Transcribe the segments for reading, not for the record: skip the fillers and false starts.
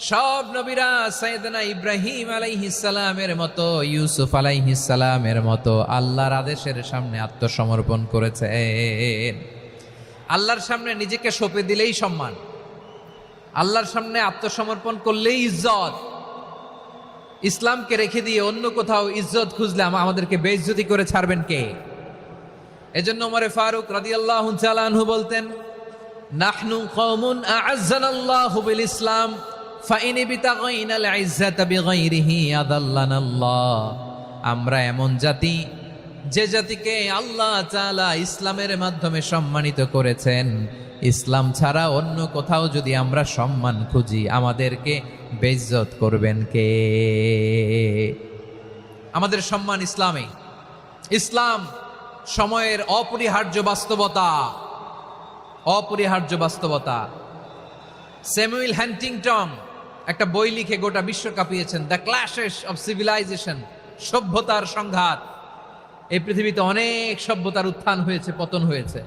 সব নবীরা সাইয়েদনা ইব্রাহিম আলাইহিস সালামের মতো, ইউসুফ আলাইহিস সালামের মতো আল্লাহর আদেশের সামনে আত্মসমর্পণ করেছেন। আল্লাহর সামনে নিজেকে সঁপে দিলেই সম্মান, আল্লাহর সামনে আত্মসমর্পণ করলেই ইজ্জত। ইসলামকে রেখে দিয়ে অন্য কোথাও ইজ্জত খুঁজলে আমাদেরকে বেইজ্জতি করে ছাড়বেন কে? এজন্য ওমরে ফারুক রাদিয়াল্লাহু তাআলা আনহু বলতেন, নাহনু কওমুন আ'আজ্জানাল্লাহু বিল ইসলাম ফাইন বিতাগাইনাল ইজ্জাতা বিগাইরিহি আদাল্লানাল্লাহ। আমরা এমন জাতি, যে জাতিকে আল্লাহ তাআলা ইসলামের মাধ্যমে সম্মানিত করেছেন। ইসলাম ছাড়া অন্য কোথাও যদি আমরা সম্মান খুঁজি, আমাদেরকে বেইজ্জত করবেন কে? আমাদের সম্মান ইসলামে। ইসলাম সময়ের অপরিহার্য বাস্তবতা, অপরিহার্য বাস্তবতা। স্যামুয়েল হ্যান্টিংটন একটা বই লিখে গোটা বিশ্ব কাঁপিয়েছেন, দ্য ক্ল্যাশেস অফ সিভিলাইজেশন, সভ্যতার সংঘাত। এই পৃথিবীতে অনেক সভ্যতার উত্থান হয়েছে, পতন হয়েছে।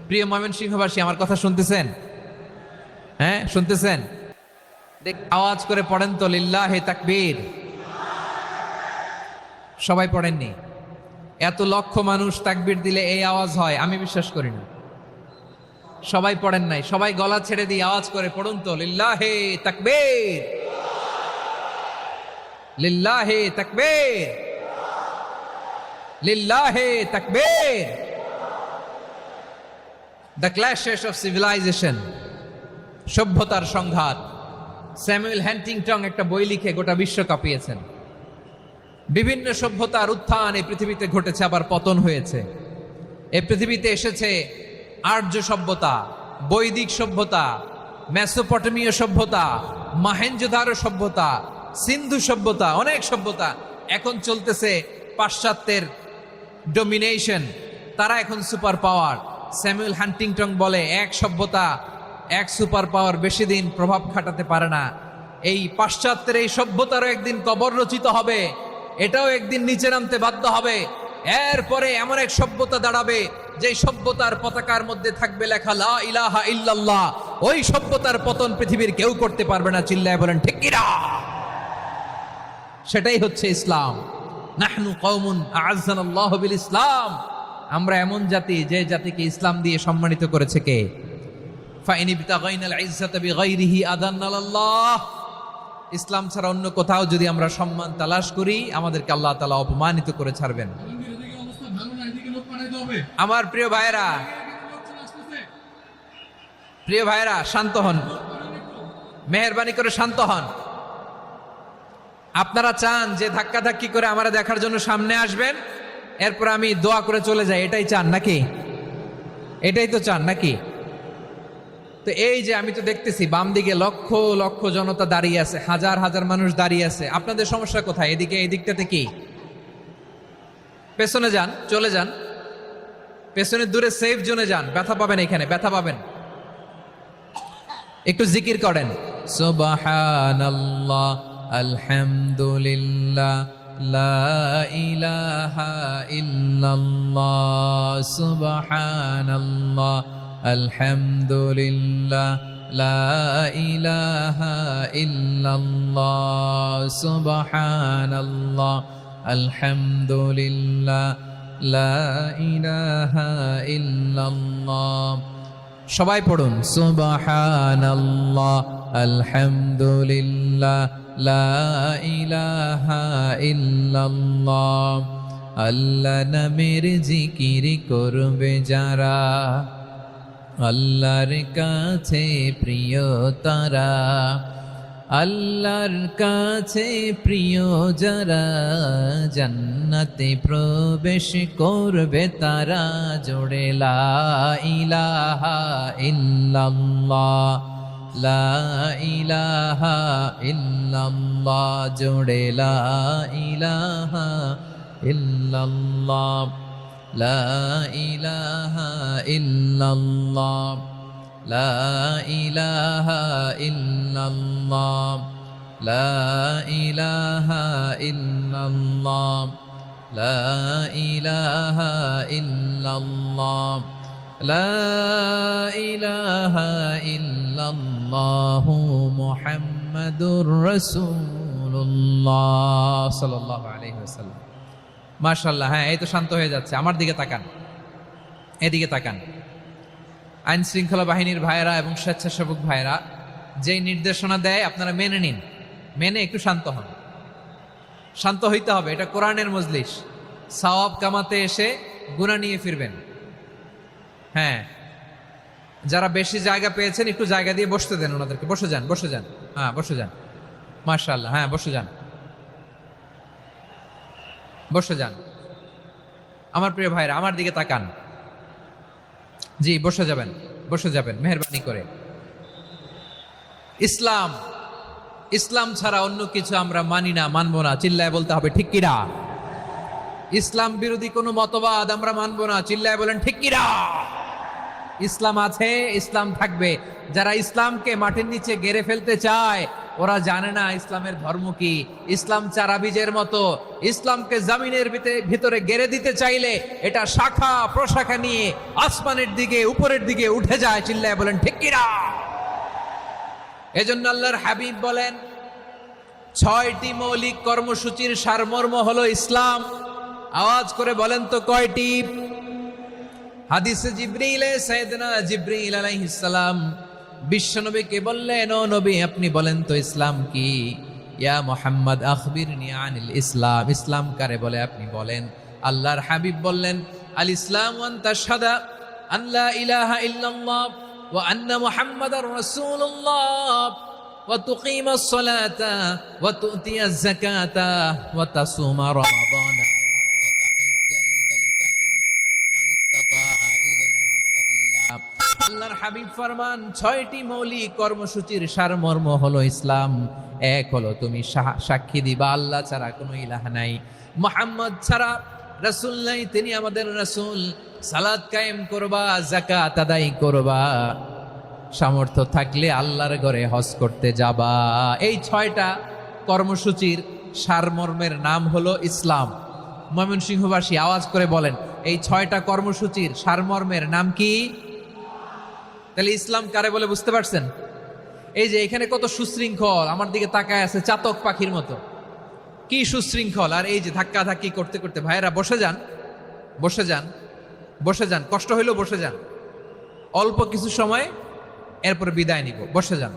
প্রিয় ময়মনসিংহবাসী, আমার কথা শুনতেছেন? হ্যাঁ, শুনতেছেন? আওয়াজ করে পড়েন তো, লিল্লাহে তাকবীর। সবাই পড়েননি? এত লক্ষ মানুষ তাকবীর দিলে এই আওয়াজ হয়? আমি বিশ্বাস করি না। সবাই পড়েন নাই, সবাই গলা ছেড়ে দিয়ে আওয়াজ করে পড়ুন তো, লিল্লাহে তাকবীর, লিল্লাহে তাকবীর, লিল্লাহে তাকবীর। দ্য ক্ল্যাশেস অফ সিভিলাইজেশন, সভ্যতার সংঘাত। স্যামুয়েল হ্যান্টিংটন একটা বই লিখে গোটা বিশ্ব কাঁপিয়েছেন। বিভিন্ন সভ্যতার উত্থান এই পৃথিবীতে ঘটেছে, আবার পতন হয়েছে। এই পৃথিবীতে এসেছে আর্য সভ্যতা, বৈদিক সভ্যতা, মেসোপটেমীয় সভ্যতা, মহেঞ্জোদারো সভ্যতা, সিন্ধু সভ্যতা, অনেক সভ্যতা। এখন চলতেছে পাশ্চাত্যের ডমিনেশন, তারা এখন সুপার পাওয়ার। স্যামুয়েল হ্যান্টিংটন বলে, এক সভ্যতা, এক সুপার পাওয়ার বেশি দিন প্রভাব খাটাতে পারে না। এই পাশ্চাত্যের এই সভ্যতারও একদিন কবর রচিত হবে, এটাও একদিন নিচে নামতে বাধ্য হবে। এরপরে এমন এক সভ্যতা দাঁড়াবে, যে সভ্যতার পতাকার মধ্যে থাকবে লেখা লা ইলাহা ইল্লাল্লাহ। ওই সভ্যতার পতন পৃথিবীর কেউ করতে পারবে না। চিল্লায় বলেন ঠিক কিনা? সেটাই হচ্ছে ইসলাম। নাহনু কওমুন আ'আজ্জানাল্লাহু বিল ইসলাম। আমরা এমন জাতি, যে জাতিকে ইসলাম দিয়ে সম্মানিত করেছে কে? ফাইন বিতাগাইনাল ইজ্জাতা বিগাইরিহি আদান্নাল্লাহ। ইসলাম ছাড়া অন্য কোথাও যদি আমরা সম্মান তালাশ করি, আমাদেরকে আল্লাহ তাআলা অপমানিত করে ছাড়বেন। আমার প্রিয় ভাইয়েরা, প্রিয় ভাইয়েরা, শান্ত হন, মেহেরবানি করে শান্ত হন। আপনারা চান যে ধাক্কাধাক্কি করে আমারা দেখার জন্য সামনে আসবেন, এরপর আমি দোয়া করে চলে যাই, এটাই চান নাকি? এটাই তো চান নাকি? তো এই যে আমি তো দেখতেছি বাম দিকে লক্ষ লক্ষ জনতা দাঁড়িয়ে আছে, হাজার হাজার মানুষ দাঁড়িয়ে আছে। আপনাদের সমস্যা কোথায়? এদিকে, এই দিকটাতে কি? পেছনে যান, চলে যান, পেছনে দূরে সেফ জোনে যান। ব্যথা পাবেন, এখানে ব্যথা পাবেন। একটু জিকির করেন, সুবহানাল্লাহ, আলহামদুলিল্লাহ, লা ইলাহা ইল্লাল্লাহ, সুবহানাল্লাহ, আলহামদুলিল্লাহ, লা ইলাহা ইল্লাল্লাহ, সুবহানাল্লাহ, আলহামদুলিল্লাহ, লা ইলাহা ইল্লাল্লাহ। সবাই পড়ুন, সুবহানাল্লাহ, আলহামদুলিল্লাহ, লা ইলাহা ইল্লাল্লাহ। আল্লাহ নামের জিকির করবে যারা, আল্লাহর কাছে প্রিয় তারা। আল্লাহর কাছে প্রিয় যারা, জান্নাতে প্রবেশ করবে তারা। জোড়ে লা ইলাহা ইল্লাল্লাহ, লা ইলাহা ইল্লাল্লাহ, জোড়ে লা ইলাহা ইল্লাল্লাহ, লা ইলাহা ইল্লাল্লাহ, লা ইলাহা ইল্লাল্লাহ, লা ইলাহা ইল্লাল্লাহ, লা ইলাহা ইল্লাল্লাহ, লা ইলাহা ইল্লাল্লাহু মুহাম্মাদুর রাসূলুল্লাহ সাল্লাল্লাহু আলাইহি ওয়াসাল্লাম। মাশাআল্লাহ, হ্যাঁ এই তো শান্ত হয়ে যাচ্ছে। আমার দিকে তাকান, এদিকে তাকান। আইন শৃঙ্খলা বাহিনীর ভাইয়েরা এবং স্বেচ্ছাসেবক ভাইয়েরা যেই নির্দেশনা দেয় আপনারা মেনে নিন, মেনে একটু শান্ত হন। শান্ত হইতে হবে, এটা কোরআনের মজলিস। সওয়াব কামাতে এসে গুনাহ নিয়ে ফিরবেন। হ্যাঁ, যারা বেশি জায়গা পেয়েছেন একটু জায়গা দিয়ে বসতে দেন ওনাদেরকে। বসে যান, বসে যান, হ্যাঁ বসে যান। মাশাআল্লাহ, হ্যাঁ বসে যান, বসে যান। আমার প্রিয় ভাইরা আমার দিকে তাকান। জি বসে যাবেন, বসে যাবেন মেহেরবানি করে। ইসলাম, ইসলাম ছাড়া অন্য কিছু আমরা মানি না, মানবো না। চিল্লায় বলতে হবে ঠিক কিনা। ইসলাম বিরোধী কোনো মতবাদ আমরা মানবো না। চিল্লায় বলেন ঠিক কিনা। ইসলাম আছে, ইসলাম থাকবে। যারা ইসলামকে মাটির নিচে গেড়ে ফেলতে চায় ওরা জানে না ইসলামের ধর্ম কি। ইসলাম চারা বীজের মতো, ইসলামকে জমিনের ভিতরে গেড়ে দিতে চাইলে এটা শাখা প্রশাখা নিয়ে আসমানের দিকে উপরের দিকে উঠে যায়। চিল্লায় বলেন ঠিক কিনা। এজন্য আল্লাহর হাবিব বলেন 6টি মৌলিক কর্মসূচির সারমর্ম হলো ইসলাম। আওয়াজ করে বলেন তো কয়টি? হাদিসে জিবরিলে সাইয়েদনা জিবরিল আলাইহিস সালাম বিশ্বনবীকে বললেন, ও নবী আপনি বলেন তো ইসলাম কি? ইয়া মুহাম্মদ আখবিরনি আনিল ইসলাম। ইসলাম কারে বলে আপনি বলেন। আল্লাহর হাবিব বললেন, আল ইসলাম আন তাশহাদা আন লা ইলাহা ইল্লাল্লাহ ওয়া আন্না মুহাম্মাদার রাসূলুল্লাহ ওয়া তুকিমাস সালাতা ওয়া তুতিয়াজ যাকাতা ওয়া তাসুমা রমাদানা। আল্লাহর হাবিব ফরমান 6টি মৌলিক কর্মসূচির সারমর্ম হলো ইসলাম। এক হলো তুমি সাক্ষী দিবা আল্লাহ ছাড়া কোনো ইলাহ নাই, মুহাম্মদ ছাড়া রাসূল নাই, তিনি আমাদের রাসূল। সালাত কায়েম করবা, যাকাত আদায় করবা, সামর্থ্য থাকলে আল্লাহর ঘরে হজ করতে যাবা। এই 6টা কর্মসূচির সারমর্মের নাম হলো ইসলাম। ময়মনসিংহবাসী আওয়াজ করে বলেন, এই 6টা কর্মসূচির সারমর্মের নাম কি? তাহলে ইসলাম কারে বলে বুঝতে পারছেন? এই যে এখানে কত সুশৃঙ্খল, আমার দিকে তাকায় আছে চাতক পাখির মতো, কি সুশৃঙ্খল। আর এই যে ধাক্কা ধাক্কি করতে করতে ভাইয়েরা বসে যান, বসে যান, বসে যান। কষ্ট হইলেও বসে যান, অল্প কিছু সময় এরপর বিদায় নিব। বসে যান।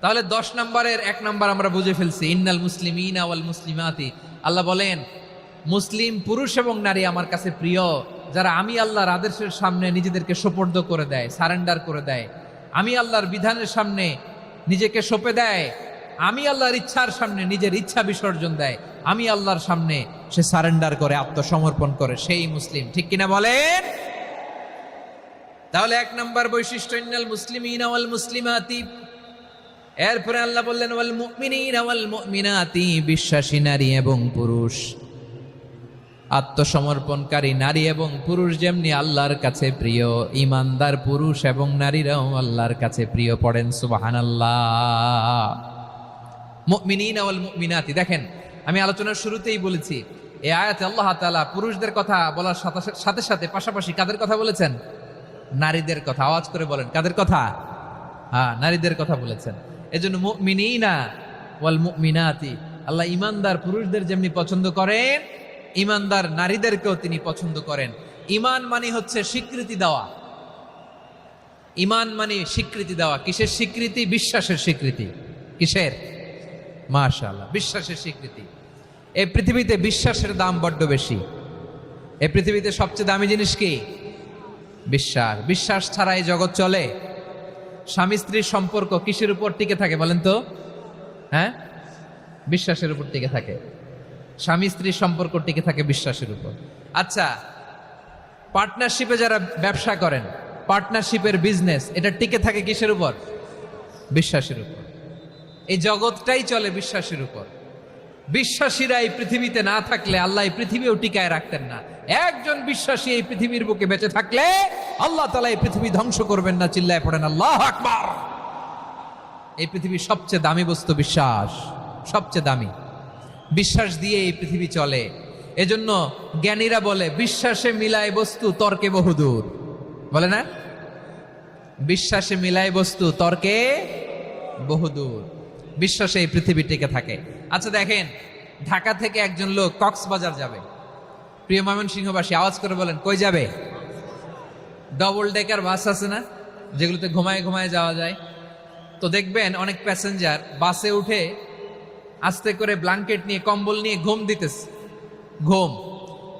তাহলে 10 নম্বরের 1 নম্বর আমরা বুঝে ফেলছি। ইন্নাল মুসলিমিনা ওয়াল মুসলিমাতি। আল্লাহ বলেন মুসলিম পুরুষ এবং নারী আমার কাছে প্রিয়, যারা আমি আল্লাহর আদেশের সামনে নিজেদেরকে সোপর্দ করে দেয়, সারেন্ডার করে দেয়, আমি আল্লাহর বিধানের সামনে নিজেকে সঁপে দেয়, আমি আল্লাহর ইচ্ছার সামনে নিজের ইচ্ছা বিসর্জন দেয়, আমি আল্লাহর সামনে সে সারেন্ডার করে, আত্মসমর্পণ করে, সেই মুসলিম। ঠিক কিনা বলেন? তাহলে 1 নম্বর বৈশিষ্ট্য ইন্নাল মুসলিমিনা ওয়াল মুসলিমাতি। এরপরে আল্লাহ বললেন ওয়াল মুমিনিনা ওয়াল মুমিনাতি, বিশ্বাসী নারী এবং পুরুষ। আত্মসমর্পণকারী নারী এবং পুরুষ যেমনি আল্লাহর কাছে প্রিয়, ইমানদার পুরুষ এবং নারীরাও আল্লাহর কাছে প্রিয়। পড়েন সুবহানাল্লাহ। মুমিনিনা ওয়াল মুমিনাতি। দেখেন আমি আলোচনার শুরুতেই বলেছি এই আয়াতে আল্লাহ তাআলা পুরুষদের কথা বলার সাথে সাথে পাশাপাশি কাদের কথা বলেছেন? নারীদের কথা। আওয়াজ করে বলেন কাদের কথা? হ্যাঁ, নারীদের কথা বলেছেন। এজন্য মুমিনিনা ওয়াল মুমিনাতি, আল্লাহ ইমানদার পুরুষদের যেমনি পছন্দ করেন, ইমানদার নারীদেরকেও তিনি পছন্দ করেন। ঈমান মানে হচ্ছে স্বীকৃতি দেওয়া। ঈমান মানে স্বীকৃতি দেওয়া। কিসের স্বীকৃতি? বিশ্বাসের স্বীকৃতি। কিসের? মাশাআল্লাহ, বিশ্বাসের স্বীকৃতি। এই পৃথিবীতে বিশ্বাসের দাম বড্ড বেশি। এই পৃথিবীতে সবচেয়ে দামি জিনিস কি? বিশ্বাস। বিশ্বাস ছাড়া এই জগৎ চলে? স্বামী স্ত্রীর সম্পর্ক কিসের উপর টিকে থাকে বলেন তো? হ্যাঁ, বিশ্বাসের উপর টিকে থাকে। স্বামী স্ত্রীর সম্পর্ক টিকে থাকে বিশ্বাসের উপর। আচ্ছা, পার্টনারশিপে যারা ব্যবসা করেন, পার্টনারশিপের বিজনেস, এটা টিকে থাকে কিসের উপর? বিশ্বাসের উপর। এই জগৎটাই চলে বিশ্বাসের উপর। বিশ্বাসীরা এই পৃথিবীতে না থাকলে আল্লাহ এই পৃথিবীও টিকায় রাখতেন না। একজন বিশ্বাসী এই পৃথিবীর বুকে বেঁচে থাকলে আল্লাহ তাআলা এই পৃথিবী ধ্বংস করবেন না। চিল্লায় পড়েন আল্লাহু আকবার। এই পৃথিবীর সবচেয়ে দামি বস্তু বিশ্বাস, সবচেয়ে দামি। বিশ্বাস দিয়ে এই পৃথিবী চলে। এজন্য জ্ঞানীরা বলে বিশ্বাসে মিলায় বস্তু তর্কে বহুদূর, বলে না? বিশ্বাসে মিলায় বস্তু তর্কে বহুদূর। বিশ্বাসে এই পৃথিবী টিকে থাকে। আচ্ছা দেখেন, ঢাকা থেকে একজন লোক কক্সবাজার যাবে। প্রিয় ময়মনসিংহবাসী আওয়াজ করে বলেন, কই যাবে? ডবল ডেকার বাস আছে না, যেগুলোতে ঘুমায় ঘুমায় যাওয়া যায়। তো দেখবেন অনেক প্যাসেঞ্জার বাসে উঠে আস্তে করে ব্ল্যাঙ্কেট নিয়ে কম্বল নিয়ে ঘুম দিতেছে। ঘুম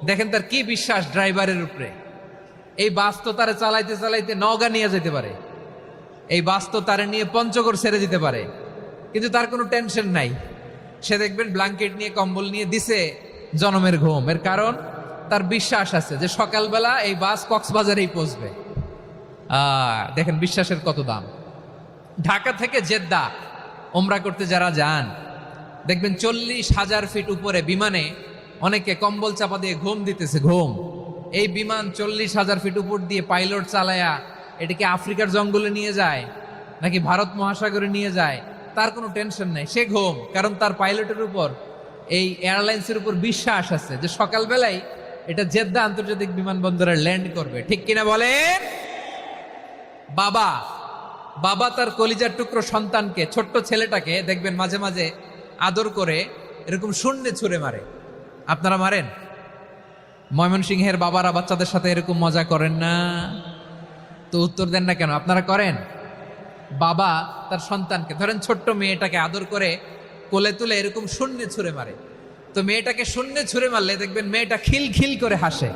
দেখেন তার কি বিশ্বাস ড্রাইভারের উপরে। এই বাস তো তারা চালাইতে চালাইতে নওগাঁ নিয়ে যেতে পারে, এই বাস তো তারা নিয়ে পঞ্চগড় ছেড়ে দিতে পারে, কিন্তু তার কোনো টেনশন নাই। সে দেখবেন ব্ল্যাঙ্কেট নিয়ে কম্বল নিয়ে দিছে জনমের ঘুম। এর কারণ তার বিশ্বাস আছে যে সকালবেলা এই বাস কক্সবাজারেই পৌঁছবে। দেখেন বিশ্বাসের কত দাম। ঢাকা থেকে জেদ্দা ওমরা করতে যারা যান দেখবেন 40,000 ফিট উপরে বিমানে অনেকে কম্বল চাপা দিয়ে ঘুম দিতেছে। ঘুম এই বিমান 40,000 ফিট উপর দিয়ে পাইলট চালায়া এটাকে আফ্রিকার জঙ্গলে নিয়ে যায় নাকি ভারত মহাসাগরে নিয়ে যায়, তার কোনো টেনশন নেই। সে ঘুম, কারণ তার পাইলটের উপর, এই এয়ারলাইন্সের উপর বিশ্বাস আছে যে সকালবেলায় এটা জেদ্দা আন্তর্জাতিক বিমানবন্দরে ল্যান্ড করবে। ঠিক কিনা বলেন? বাবা বাবা তার কলিজার টুকরো সন্তানকে, ছোট্ট ছেলেটাকে দেখবেন মাঝে মাঝে আদর করে এরকম শূন্যে ছুঁড়ে মারে। আপনারা মারেন? ময়মনসিংহের বাবারা বাচ্চাদের সাথে এরকম মজা করেন না? তো উত্তর দেন না কেন? আপনারা করেন? বাবা তার সন্তানকে, ধরেন ছোট্ট মেয়েটাকে আদর করে কোলে তুলে এরকম শূন্যে ছুঁড়ে মারে। তো মেয়েটাকে শূন্যে ছুঁড়ে মারলে দেখবেন মেয়েটা খিলখিল করে হাসে,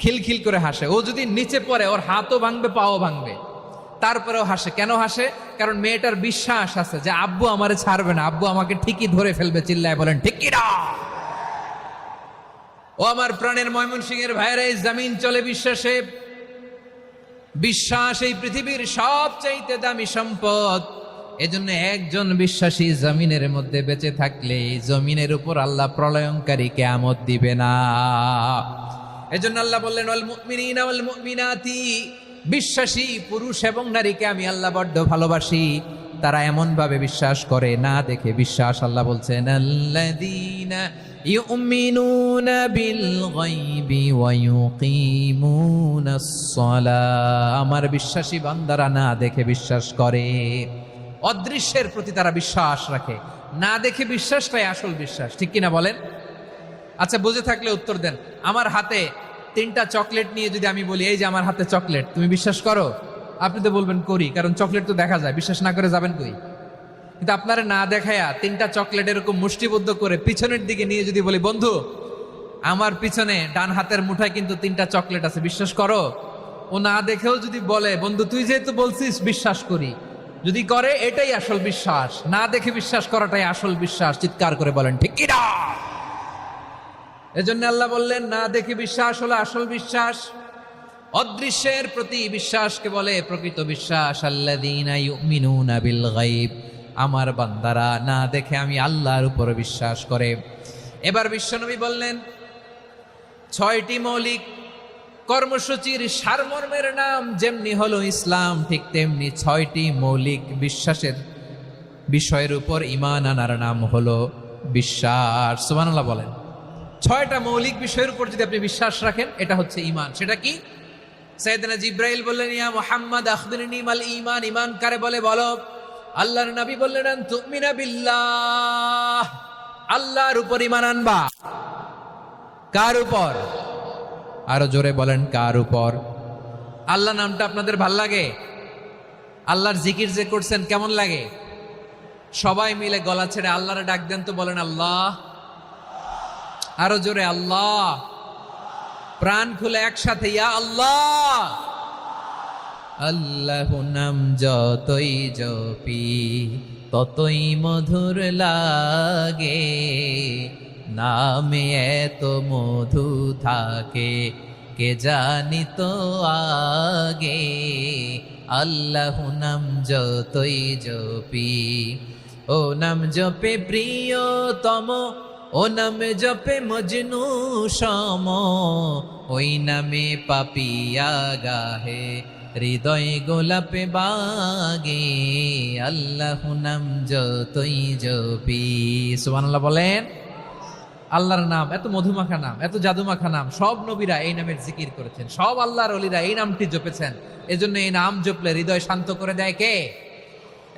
খিলখিল করে হাসে। ও যদি নিচে পড়ে ওর হাতও ভাঙবে, পাও ভাঙবে, তারপরেও হাসে। কেন হাসে? কারণ মেয়েটার বিশ্বাস আছে যে আব্বু আমারে ছাড়বে না, আব্বু আমাকে ঠিকই ধরে ফেলবে। চিল্লায় বলেন ঠিক কি না? ও আমার প্রাণের ময়মনসিংহের ভাইরা, এই জমিন চলে বিশ্বাসে। বিশ্বাস এই পৃথিবীর সবচাইতে দামি সম্পদ। এজন্য একজন বিশ্বাসী জমিনের মধ্যে বেঁচে থাকলে জমিনের উপর আল্লাহ প্রলয়ঙ্কারী কিয়ামত দিবে না। এজন্য আল্লাহ বললেন, ওয়াল মুমিনিনা ওয়াল মুমিনাতি, বিশ্বাসী পুরুষ এবং নারীকে আমি আল্লাহ বড্ড ভালোবাসি। তারা এমন ভাবে বিশ্বাস করে না দেখে বিশ্বাস। আল্লাহ বলছেন, আল্লাযীনা ইউমিনুনা বিল গায়বি ওয়া ইউকিমুনাস সালাহ, আমার বিশ্বাসী বান্দারা না দেখে বিশ্বাস করে। অদৃশ্যের প্রতি তারা বিশ্বাস রাখে, না দেখে বিশ্বাসটাই আসল বিশ্বাস। ঠিক কিনা বলেন? আচ্ছা বুঝে থাকলে উত্তর দেন। আমার হাতে 3টা চকলেট নিয়ে যদি আমি বলি, এই যে আমার হাতে চকলেট, তুমি বিশ্বাস করো? আপনি তো বলবেন করি, কারণ চকলেট তো দেখা যায়। বিশ্বাস না করে যাবেন কই? কিন্তু আপনারা না দেখায়া 3টা চকলেট এরকম মুষ্টিবদ্ধ করে পিছনের দিকে নিয়ে যদি বলি, বন্ধু আমার পিছনে ডান হাতের মুঠায় কিন্তু 3টা চকলেট আছে, বিশ্বাস করো? ও না দেখেও যদি বলে, বন্ধু তুই যেহেতু বলছিস বিশ্বাস করি, যদি করে এটাই আসল বিশ্বাস। না দেখে বিশ্বাস করাটাই আসল বিশ্বাস। চিৎকার করে বলেন ঠিক কি না? এজন্য আল্লাহ বললেন, না দেখে বিশ্বাস হলো আসল বিশ্বাস। অদৃশ্যের প্রতি বিশ্বাসকে বলে প্রকৃত বিশ্বাস। আল্লাযীনা ইউমিনুনা বিল গায়ব, আমার বান্দারা না দেখে আমি আল্লাহর উপর বিশ্বাস করে। এবার বিশ্বনবী বললেন, 6টি মৌলিক কর্মসূচির সারমর্মের নাম যেমনি হলো ইসলাম, ঠিক তেমনি 6টি মৌলিক বিশ্বাসের বিষয়ের উপর ঈমান আনার নাম হলো বিশ্বাস। সুবহানাল্লাহ বলেন। 6টা মৌলিক বিষয়ের উপর যদি আপনি বিশ্বাস রাখেন, এটা হচ্ছে ঈমান। সেটা কি? সাইয়েদনা জিব্রাইল বললেন, ইয়া মুহাম্মদ আখবিরনি মাল ঈমান, ঈমান কারে বলে বলো। আল্লাহর নবী বললেন, আন তুমিনা বিল্লাহ, আল্লাহর উপর ঈমান আনবা। কার উপর? আরো জোরে বলেন, কার উপর? আল্লাহ নামটা আপনাদের ভাল লাগে? আল্লাহর জিকির যে করছেন কেমন লাগে? সবাই মিলে গলা ছেড়ে আল্লাহরে ডাক দেন তো, বলেন আল্লাহ। আরো জোরে আল্লাহ। প্রাণ খুলে একসাথে ইয়া আল্লাহ। আল্লাহ নাম যতই জপি ততই মধুর লাগে, নামে এত মধু থাকে কে জানি তো আগে। আল্লাহ নাম যতই জপি, ও নাম জপে প্রিয়তম, ও নামে জপে মজনু সম, ওই নামে পাপিয়া গাহে হৃদয় গোলাপে বাগে। আল্লাহ নাম যতই জপি। সুবহানাল্লাহ বলেন। আল্লাহর নাম এত মধুমাখা নাম, এত জাদুমাখা নাম, সব নবীরা এই নামের জিকির করেছেন, সব আল্লাহর ওলিরা এই নামটি জপেছেন। এজন্য এই নাম জপলে হৃদয় শান্ত করে দেয় কে?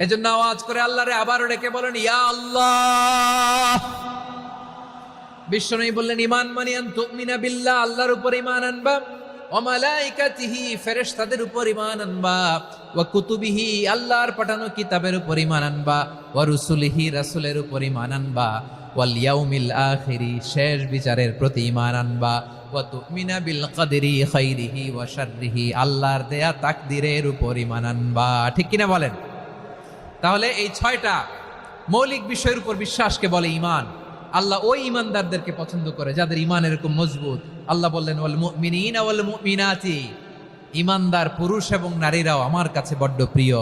এজন্য আওয়াজ করে আল্লাহরে আবারও ডেকে বলেন ইয়া আল্লাহ। বিশ্বনবী বললেন ঈমান মানে আন তুমিনা বিল্লাহ, আল্লাহর উপর ঈমান আনবা, ওয়া মালাইকাতিহি ফেরেশতাদের উপর ঈমান আনবা, ওয়া কুতুবিহি আল্লাহর পাঠানো কিতাবের উপর ঈমান আনবা, ওয়া রুসুলিহি রাসূলের উপর ঈমান আনবা, ওয়াল ইয়াউমিল আখিরি শেষ বিচারের প্রতি ঈমান আনবা, ওয়া তুমিনা বিল কদরি খাইরিহি ওয়া শাররিহি আল্লাহর দেয়া তাকদীরের উপর ঈমান আনবা। ঠিক কিনা বলেন? তাহলে এই 6টা মৌলিক বিষয়ের উপর বিশ্বাসকে বলে ঈমান। আল্লাহ ওই ঈমানদারদেরকে পছন্দ করে যাদের ঈমান এরকম মজবুত। আল্লাহ বললেন ওয়াল মুমিনিনা ওয়াল মুমিনাতি, ঈমানদার পুরুষ এবং নারীরাও আমার কাছে বড্ড প্রিয়।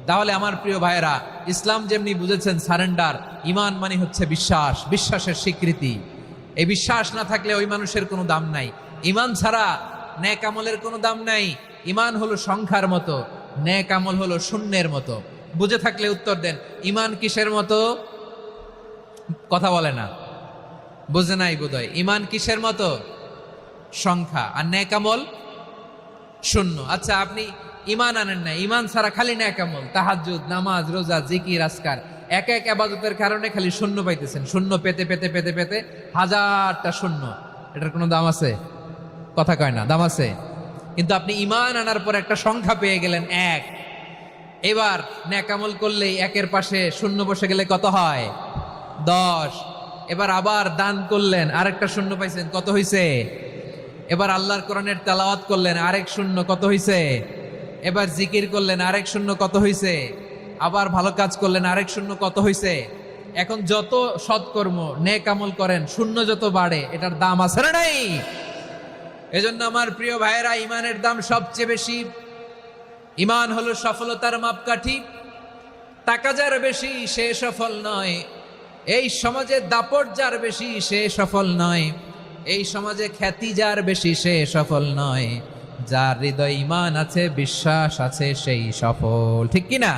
তাহলে আমার প্রিয় ভাইয়েরা, ইসলাম যেমনি বুঝেছেন সারেন্ডার, ঈমান মানে হচ্ছে বিশ্বাস, বিশ্বাসের স্বীকৃতি। এই বিশ্বাস না থাকলে ওই মানুষের কোনো দাম নাই। ঈমান ছাড়া নেক আমলের কোনো দাম নাই। ঈমান হলো সংখ্যার মতো, নেক আমল হলো শূন্যের মতো। বুঝে থাকলে উত্তর দেন, ঈমান কিসের মতো? কথা বলে না, বুঝে নাই বোধহয়। ঈমান কিসের মতো? সংখ্যা। আর নেক আমল শূন্য। আচ্ছা, আপনি ঈমান আনেন না, ঈমান ছাড়া খালি নেক আমল, তাহাজ্জুদ, নামাজ, রোজা, জিকির, আজকার, এক এক ইবাদতের কারণে খালি শূন্য পাইতেছেন। শূন্য পেতে পেতে পেতে পেতে হাজারটা শূন্য। এটার কোনো দাম আছে? কথা কয় না, দাম আছে। কিন্তু আপনি ঈমান আনার পর একটা সংখ্যা পেয়ে গেলেন, এক। এবার নেক আমল করলেই একের পাশে শূন্য বসে গেলে কত হয়? 10। এবার আবার দান করলেন, আরেকটা শূন্য পাইছেন, কত হইছে? এবার আল্লাহর কোরআনের তেলাওয়াত করলেন, আরেক শূন্য, কত হইছে? এবার জিকির করলেন, আরেক শূন্য, কত হইছে? আবার ভালো কাজ করলেন, আরেক শূন্য, কত হইছে? এখন যত সৎকর্ম নেক আমল করেন, শূন্য যত বাড়ে, এটার দাম আছে না নাই? এজন্য আমার প্রিয় ভাইয়েরা, ঈমানের দাম সবচেয়ে বেশি। ঈমান হলো সফলতার মাপকাঠি। টাকা যার বেশি সে সফল নয়, এই সমাজে দাপট যার বেশি সে সফল নয়, এই সমাজে খ্যাতি যার বেশি সে সফল নয়, যার হৃদয় ঈমান আছে, বিশ্বাস আছে, সেই সফল। ঠিক কিনা?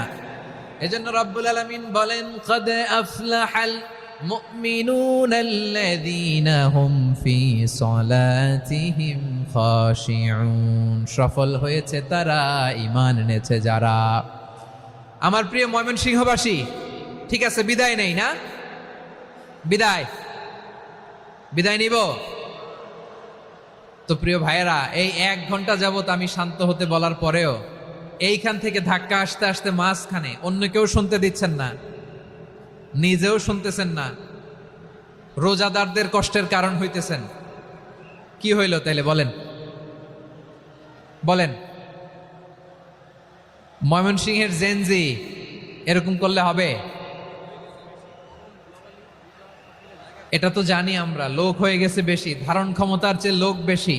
এজন্য রব্বুল আলামিন বলেন কদ আফলাহাল মুমিনুনাল্লাযীনা হুম ফি সলাতিহিম খাশিউন, সফল হয়েছে তারা, ঈমান এনেছে যারা। আমার প্রিয় ময়মনসিংহবাসী, ঠিক আছে, বিদায় নেই না? বিদায় নিব তো? প্রিয় ভাইয়েরা, এই 1 ঘন্টা যাবত আমি শান্ত হতে বলার পরেও এইখান থেকে ধাক্কা আসতে আসতে মাঝখানে অন্য কেউ শুনতে দিচ্ছেন না, নিজেও শুনতেছেন না, রোজাদারদের কষ্টের কারণ হইতেছেন। কি হইল তাইলে বলেন? বলেন, ময়মনসিংহের জেনজি এরকম করলে হবে? এটা তো জানি আমরা, লোক হয়ে গেছে বেশি, ধারণ ক্ষমতার চেয়ে লোক বেশি।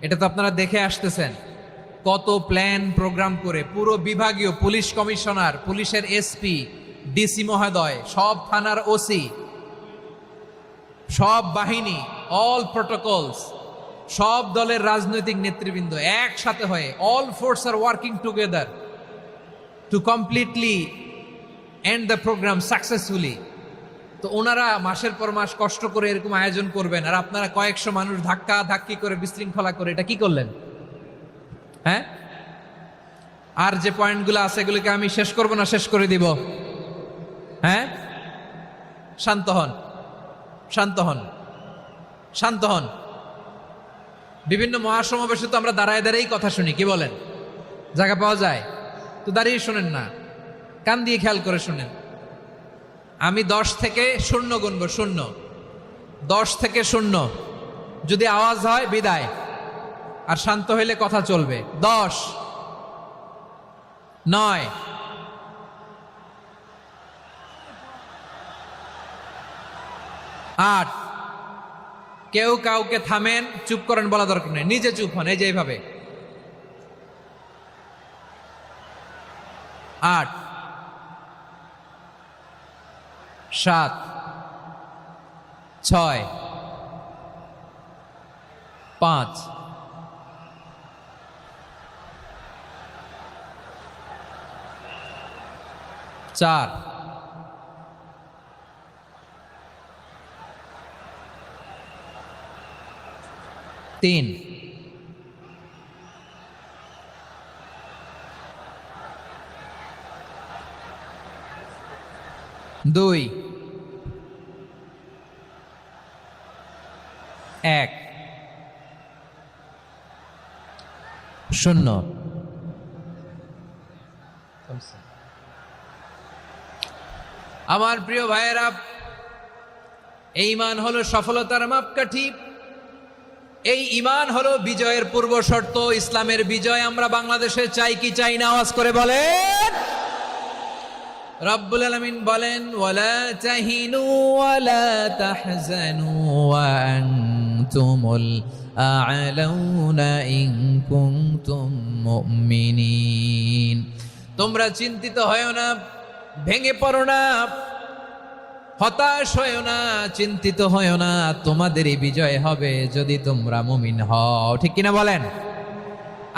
এটা তো আপনারা দেখে আসতেছেন, কত প্ল্যান প্রোগ্রাম করে পুরো বিভাগীয় পুলিশ কমিশনার, পুলিশের এসপি, ডিসি মহোদয়, সব থানার ওসি, সব বাহিনী, অল প্রোটোকলস, সব দলের রাজনৈতিক নেতৃবৃন্দ একসাথে হয়ে, all force are working together to completely end the program successfully. তো ওনারা মাসের পর মাস কষ্ট করে এরকম আয়োজন করবেন, আর আপনারা কয়েকশো মানুষ ধাক্কা ধাক্কি করে বিশৃঙ্খলা করে এটা কি করলেন? হ্যাঁ? আর যে পয়েন্টগুলো আছে এগুলোকে আমি শেষ করব না শেষ করে দিব? হ্যাঁ, শান্ত হন, শান্ত হন, শান্ত হন। বিভিন্ন মহাসমাবেশে তো আমরা দাঁড়ায় দাঁড়িয়েই কথা শুনি, কি বলেন? জায়গা পাওয়া যায় তো দাঁড়িয়ে শোনেন না, কান দিয়ে খেয়াল করে শুনেন। আমি 10 থেকে 0 গুনবো, 0, 10 থেকে 0। যদি আওয়াজ হয় বিদায়, আর শান্ত হইলে কথা চলবে। 10, 9, 8। কেউ কাউকে থামেন, চুপ করেন বলা দরকার নেই, নিজে চুপ হন, এই যে এইভাবে। 8, 7, 6, 5, 4, তিন, দুই, এক, শূন্য। আমার প্রিয় ভাইয়েরা, এই ঈমান হলো সফলতার মাপকাঠি, এই ঈমান হলো বিজয়ের পূর্ব শর্ত। ইসলামের বিজয় আমরা বাংলাদেশে চাই কি চাই না? আওয়াজ করে বলেন। রব্বুল আলামিন বলেন, ওয়ালা তাহিনু ওয়ালা তাহজানু ওয়া আনতুমুল আ'লাউনা ইন কুনতুম মুমিনিন। তোমরা চিন্তিত হয়ো না, ভেঙে পড়ো না, হতাশ হয়ো না, চিন্তিত হয়ো না, তোমাদেরই বিজয় হবে যদি তোমরা মুমিন হও। ঠিক কিনা বলেন?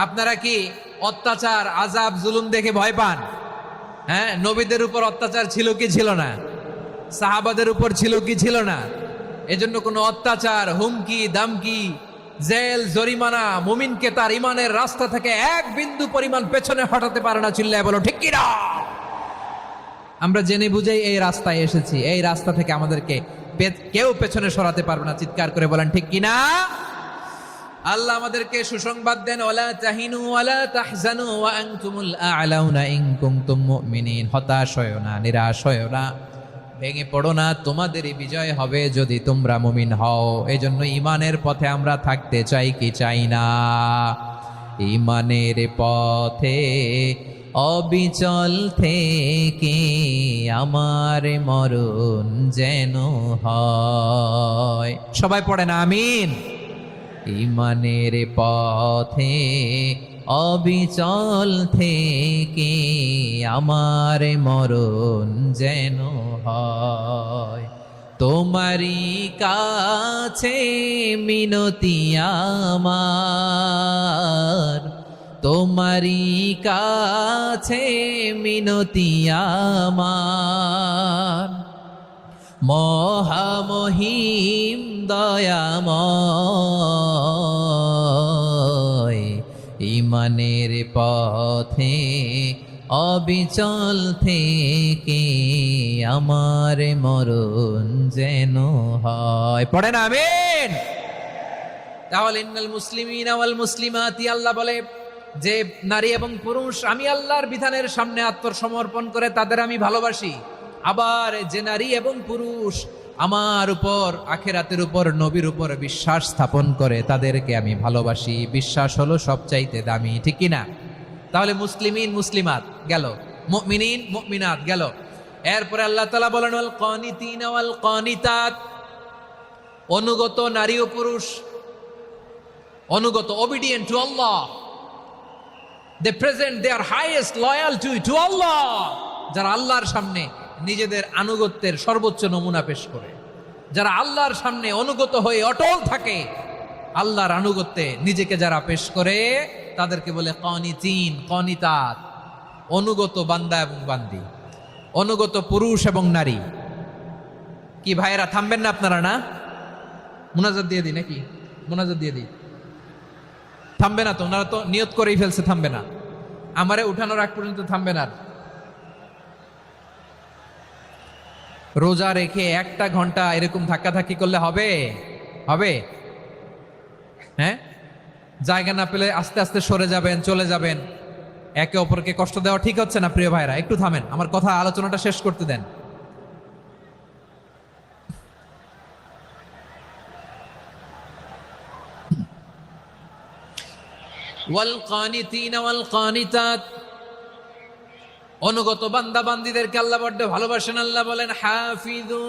আপনারা কি অত্যাচার, আযাব, জুলুম দেখে ভয় পান? হ্যাঁ, নবীদের উপর অত্যাচার ছিল কি ছিল না? সাহাবাদের উপর ছিল কি ছিল না? এজন্য কোনো অত্যাচার, হুমকি, দামকি, জেল, জরিমানা মুমিনকে তার ইমানের রাস্তা থেকে এক বিন্দু পরিমাণ পেছনে হটাতে পারে না। চিল্লায় বলো ঠিক কিনা? আমরা জেনে বুঝেই এই রাস্তায় এসেছি, এই রাস্তা থেকে আমাদেরকে কেউ পেছনে সরাতে পারবে না। চিৎকার করে বলেন ঠিক কিনা? আল্লাহ আমাদেরকে সুসংবাদ দেন, ওয়ালা তাহিনু ওয়ালা তাহজানু ওয়া আনতুমুল আ'লাউনা ইন কুনতুম মুমিনিন। হতাশ হয়ো না, নিরাশ হয়ো না, ভেঙে পড়ো না, তোমাদেরই বিজয় হবে যদি তোমরা মুমিন হও। এজন্য ঈমানের পথে আমরা থাকতে চাই কি চাই না? ঈমানের পথে অবিচল থেকে আমার মরণ যেন হয়। সবাই পড়েন আমিন। ঈমানের পথে অবিচল থেকে আমার মরণ যেন হয়। তোমারই কাছে মিনতি আমার, তোমারই কাছে মিনতি আমার, মহামহিম দয়াময়। ঈমানের পথে অবিচল থেকে আমার মরণ যেন হয়। পড়েন আমিন। তাহলে ইন্নাল মুসলিমিনা ওয়াল মুসলিমাতি, আল্লাহ বলে যে নারী এবং পুরুষ আমি আল্লাহর বিধানের সামনে আত্মসমর্পণ করে তাদের আমি ভালোবাসি। আবার যে নারী এবং পুরুষ আমার উপর, আখিরাতের উপর, নবীর উপর বিশ্বাস স্থাপন করে তাদেরকে আমি ভালোবাসি। বিশ্বাস হলো সবচাইতে দামি। ঠিক কিনা? তাহলে মুসলিমিন মুসলিমাত গেল, মুমিনিন মুমিনাত গেল। এরপরে আল্লাহ তাআলা বলেন, ওয়াল কানিতিনা ওয়াল কানিতাত, অনুগত নারী ও পুরুষ, অনুগত, obedient to Allah, they present their highest loyalty to Allah, যারা আল্লাহর সামনে নিজেদের আনুগত্যের সর্বোচ্চ নমুনা পেশ করে, যারা আল্লাহর সামনে অনুগত হয়ে অটল থাকে, আল্লাহর আনুগত্যে নিজেকে যারা পেশ করে তাদেরকে বলে কানিতিন, কানিতাত, অনুগত বান্দা এবং বান্দি, অনুগত পুরুষ এবং নারী। কি ভাইয়েরা, থামবেন না আপনারা? না, মুনাজাত দিয়ে দিই নাকি? মুনাজাত দিয়ে দিই। থামবে না তো? ওনারা তো নিয়ত করেই ফেলছে থামবে না। আমারে উঠানোর আগ পর্যন্ত থামবে না। রোজা রেখে 1টা ঘন্টা এরকম ধাক্কাধাক্কি করলে হবে? হবে? হ্যাঁ, জায়গা না পেলে আস্তে আস্তে সরে যাবেন, চলে যাবেন। একে অপরকে কষ্ট দেওয়া ঠিক হচ্ছে না। প্রিয় ভাইরা, একটু থামেন, আমার কথা, আলোচনাটা শেষ করতে দেন। ওয়াল কানিতিনা ওয়াল কানিতাত, অনুগত বান্দা বান্দীদেরকে আল্লাহ বড় ভালোবাসেন। আল্লাহ বলেন, হাফিজু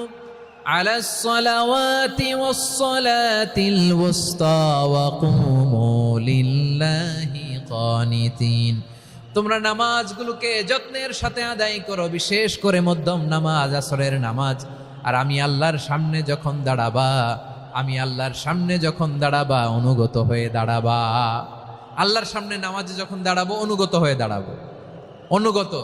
আলাস সালাওয়াতি ওয়াস সালাতিল ওয়াসতা ওয়া কুমু লিল্লাহি কানিতিন। তোমরা নামাজগুলোকে যত্নের সাথে আদায় করো, বিশেষ করে মধ্যম নামাজ, আসরের নামাজ। আর আমি আল্লাহর সামনে যখন দাঁড়াবা, আমি আল্লাহর সামনে যখন দাঁড়াবা অনুগত হয়ে দাঁড়াবা। আল্লাহর সামনে নামাজে যখন দাঁড়াবো অনুগত হয়ে দাঁড়াবো। অনুগত,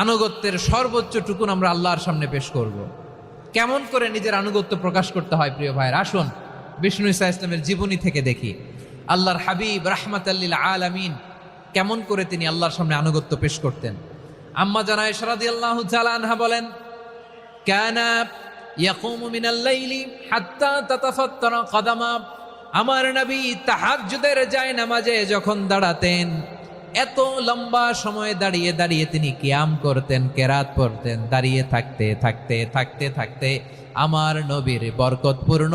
আনুগত্যের সর্বোচ্চ টুকুন আমরা আল্লাহর সামনে পেশ করব। কেমন করে নিজের আনুগত্য প্রকাশ করতে হয় প্রিয় ভাইয়ের, আসুন বিষ্ণু ঈসা ইসলামের জীবনী থেকে দেখি আল্লাহর হাবিব রাহমাতাল্লিল আলামিন কেমন করে তিনি আল্লাহর সামনে আনুগত্য পেশ করতেন। আম্মা জানা আয়েশা রাদিয়াল্লাহু তাআলা আনহা বলেন, কানা ইয়াকুমু মিনাল লাইলি হাত্তা তাতাফাত্তারা কদামা, আমার নবী তাহাজ্জুদের নামাজে যখন দাঁড়াতেন এত লম্বা সময় দাঁড়িয়ে দাঁড়িয়ে তিনি কিয়াম করতেন, কেরাত পড়তেন। দাঁড়িয়ে থাকতে থাকতে থাকতে থাকতে আমার নবীর বরকতপূর্ণ,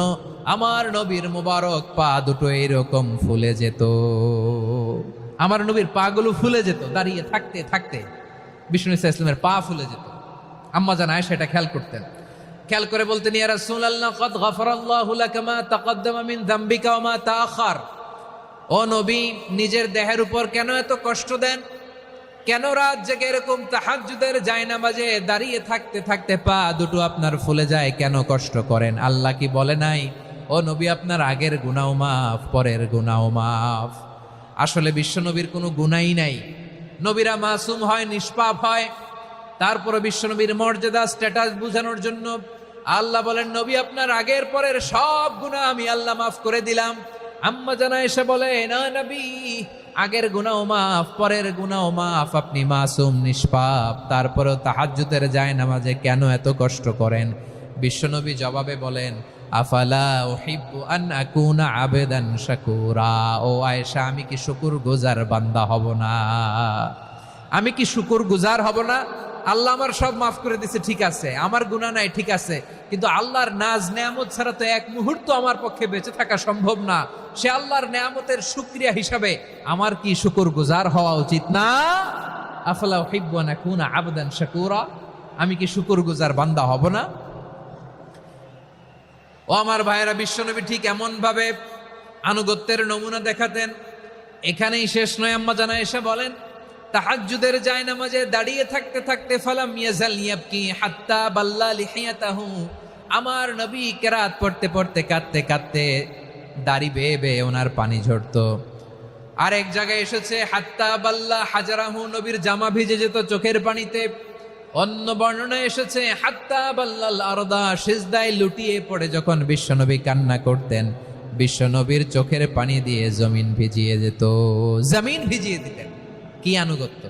আমার নবীর মুবারক পা দুটো এরকম ফুলে যেত। আমার নবীর পা গুলো ফুলে যেত দাঁড়িয়ে থাকতে থাকতে। বিষ্ণু ঈসা ইসলামের পা ফুলে যেত। আম্মা জান আয়েশা এটা খেয়াল করতেন। খেয়াল করে বলতেন, ইয়া রাসূলুল্লাহ কদ গফারাল্লাহু লাকা মা তাকদ্দামা মিন যামবিকা ওয়া মা তাআখার। ও নবী, নিজের দেহের উপর কেন এত কষ্ট দেন? কেন রাত জেগে এরকম তাহাজ্জুদের জায়নামাজে দাঁড়িয়ে থাকতে থাকতে পা দুটো আপনার ফুলে যায়? কেন কষ্ট করেন? আল্লাহ কি বলে নাই, ও নবী আপনার আগের গুনাহ মাফ, পরের গুনাহ মাফ? আসলে বিশ্বনবীর কোনো গুনাহই নাই। নবীরা মাসুম হয়, নিষ্পাপ হয়। তারপরে বিশ্বনবীর মর্যাদা স্ট্যাটাস বোঝানোর জন্য আল্লাহ বলেন, নবী আপনার আগের পরের সব গুনাহ আমি আল্লাহ মাফ করে দিলাম। আম্মা জানা এসে বলে, না নবী, আগের গুনাহ মাফ, পরের গুনাহ মাফ, আপনি মাসুম, নিষ্পাপ, তারপরেও তাহাজ্জুদের জায়নামাজে কেন এত কষ্ট করেন? বিশ্বনবী জবাবে বলেন, আফালা উহিব্বু আন আকুনা আবেদান শাকুরা। ও আয়েশা, আমি কি শুকরগুজার বান্দা হব না? আমি কি শুকরগুজার হব না? আল্লাহ আমার সব মাফ করে দিছে, ঠিক আছে, আমার গুনাহ নাই, ঠিক আছে, কিন্তু আল্লাহর নাজ নেয়ামত ছাড়া তো এক মুহূর্ত আমার পক্ষে বেঁচে থাকা সম্ভব না। সে আল্লাহর নেয়ামতের শুকরিয়া হিসাবে আমার কি শুকরগুজার হওয়া উচিত না? আফালা উহিব্বু আন আকুনা আবদান শাকুরা। আমি কি শুকরগুজার বান্দা হব না? ও আমার ভাইয়েরা, বিশ্বনবী ঠিক এমন ভাবে আনুগত্যের নমুনা দেখাতেন। এখানেই শেষ নয়। আম্মা জানা এসে বলেন, তাহাজ্জুদের জায়নামাজে দাঁড়িয়ে থাকতে থাকতে ফালাম ইয়াজাল ইয়াবকি হাত্তা বাল্লা লিহিয়াতাহু। আমার নবী কেরাত পড়তে পড়তে কাঁদতে কাঁদতে দাড়ি বেয়ে বেয়ে ওনার পানি ঝরতো। আর এক জায়গায় এসেছে হাত্তা বাল্লা হাজারাহু, নবীর জামা ভিজে যেত চোখের পানিতে। অন্য বর্ণনায় এসেছে হাত্তা বাল্লাল আরদা, সিজদায় লুটিয়ে পড়ে যখন বিশ্বনবী কান্না করতেন, বিশ্বনবীর চোখের পানি দিয়ে জমিন ভিজিয়ে যেত, জমিন ভিজিয়ে দিতেন। কি আনুগত্য!